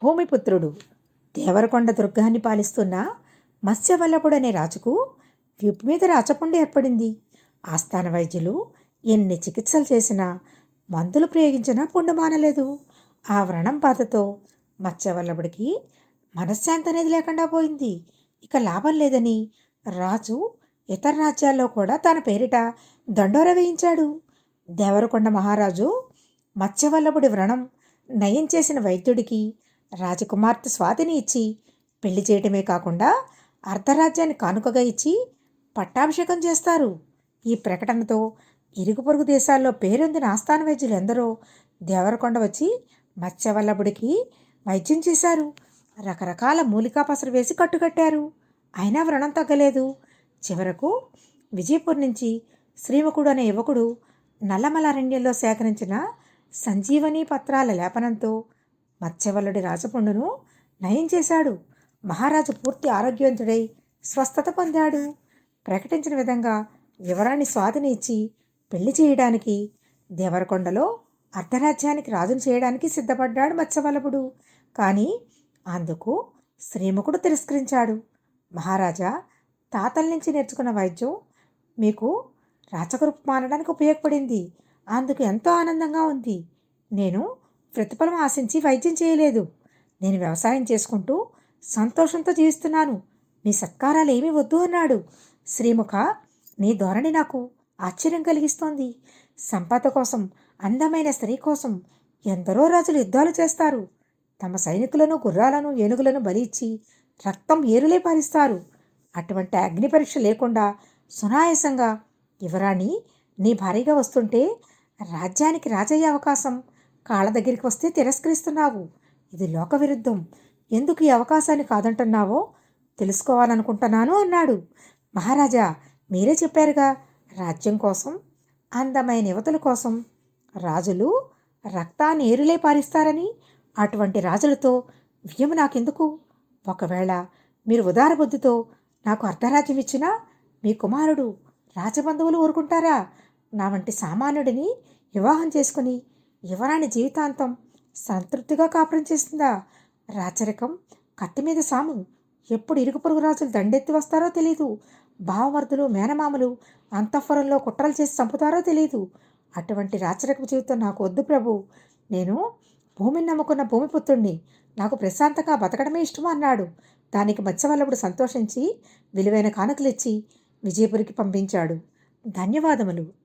భూమిపుత్రుడు దేవరకొండ దుర్గాన్ని పాలిస్తున్న మత్స్యవల్లభుడనే రాజుకు వీపు మీద రాచపుండు ఏర్పడింది. ఆస్థాన వైద్యులు ఎన్ని చికిత్సలు చేసినా, మందులు ప్రయోగించినా పుండు మానలేదు. ఆ వ్రణం బాధతో మత్స్యవల్లభుడికి మనశ్శాంతి అనేది లేకుండా పోయింది. ఇక లాభం లేదని రాజు ఇతర రాజ్యాల్లో కూడా తన పేరిట దండోర వేయించాడు. దేవరకొండ మహారాజు మత్స్యవల్లభుడి వ్రణం నయం చేసిన వైద్యుడికి రాజకుమార్తె స్వాతిని ఇచ్చి పెళ్లి చేయటమే కాకుండా అర్ధరాజ్యాన్ని కానుకగా ఇచ్చి పట్టాభిషేకం చేస్తారు. ఈ ప్రకటనతో ఇరుగు పొరుగు దేశాల్లో పేరొందిన ఆస్థాన వైద్యులు ఎందరో దేవరకొండ వచ్చి మత్స్యవల్లభుడికి వైద్యం చేశారు. రకరకాల మూలికా పసరు వేసి కట్టుకట్టారు. అయినా వ్రణం తగ్గలేదు. చివరకు విజయపూర్ నుంచి శ్రీముఖుడు అనే యువకుడు నల్లమలారణ్యంలో సేకరించిన సంజీవని పత్రాల లేపనంతో మత్స్యవల్లుడి రాజపుండును నయం చేశాడు. మహారాజు పూర్తి ఆరోగ్యవంతుడై స్వస్థత పొందాడు. ప్రకటించిన విధంగా యువరాణి స్వాతిని ఇచ్చి పెళ్లి చేయడానికి దేవరకొండలో అర్ధరాజ్యానికి రాజును చేయడానికి సిద్ధపడ్డాడు మత్స్యవల్లభుడు. కానీ అందుకు శ్రీముఖుడు తిరస్కరించాడు. మహారాజా, తాతల నుంచి నేర్చుకున్న వైద్యం మీకు రాచకరూపు మారడానికి ఉపయోగపడింది. అందుకు ఎంతో ఆనందంగా ఉంది. నేను ప్రతిఫలం ఆశించి వైద్యం చేయలేదు. నేను వ్యవసాయం చేసుకుంటూ సంతోషంతో జీవిస్తున్నాను. మీ సత్కారాలు ఏమీ వద్దు అన్నాడు. శ్రీముఖ, నీ ధోరణి నాకు ఆశ్చర్యం కలిగిస్తోంది. సంపద కోసం, అందమైన స్త్రీ కోసం ఎందరో రాజులు యుద్ధాలు చేస్తారు. తమ సైనికులను, గుర్రాలను, ఏనుగులను బలి ఇచ్చి రక్తం ఏరులే పారిస్తారు. అటువంటి అగ్ని పరీక్ష లేకుండా సునాయాసంగా యువరాణి నీ భారీగా వస్తుంటే రాజ్యానికి రాజయ్యే అవకాశం కాళ్ళ దగ్గరికి వస్తే తిరస్కరిస్తున్నావు. ఇది లోక విరుద్ధం. ఎందుకు ఈ అవకాశాన్ని కాదంటున్నావో తెలుసుకోవాలనుకుంటున్నాను అన్నాడు. మహారాజా, మీరే చెప్పారుగా, రాజ్యం కోసం, అందమైన యువతుల కోసం రాజులు రక్తాన్ని ఏరులే పారిస్తారని. అటువంటి రాజులతో వ్యము నాకెందుకు? ఒకవేళ మీరు ఉదార బుద్ధితో నాకు అర్ధరాజ్యం ఇచ్చినా మీ కుమారుడు రాజబంధువులు ఊరుకుంటారా? నా వంటి సామాన్యుడిని వివాహం చేసుకుని యువరాణి జీవితాంతం సంతృప్తిగా కాపురం చేస్తుందా? రాచరికం కత్తి మీద సాము. ఎప్పుడు ఇరుగు పొరుగు రాజులు దండెత్తి వస్తారో తెలీదు. భావమర్దులు, మేనమామలు అంతఃపురంలో కుట్రలు చేసి చంపుతారో తెలీదు. అటువంటి రాచరికపు జీవితం నాకు వద్దు ప్రభు. నేను భూమిని నమ్ముకున్న భూమిపుత్రుణ్ణి. నాకు ప్రశాంతంగా బతకడమే ఇష్టం అన్నాడు. దానికి మత్స్యవల్లభుడు సంతోషించి విలువైన కానుకలిచ్చి విజయపురికి పంపించాడు. ధన్యవాదములు.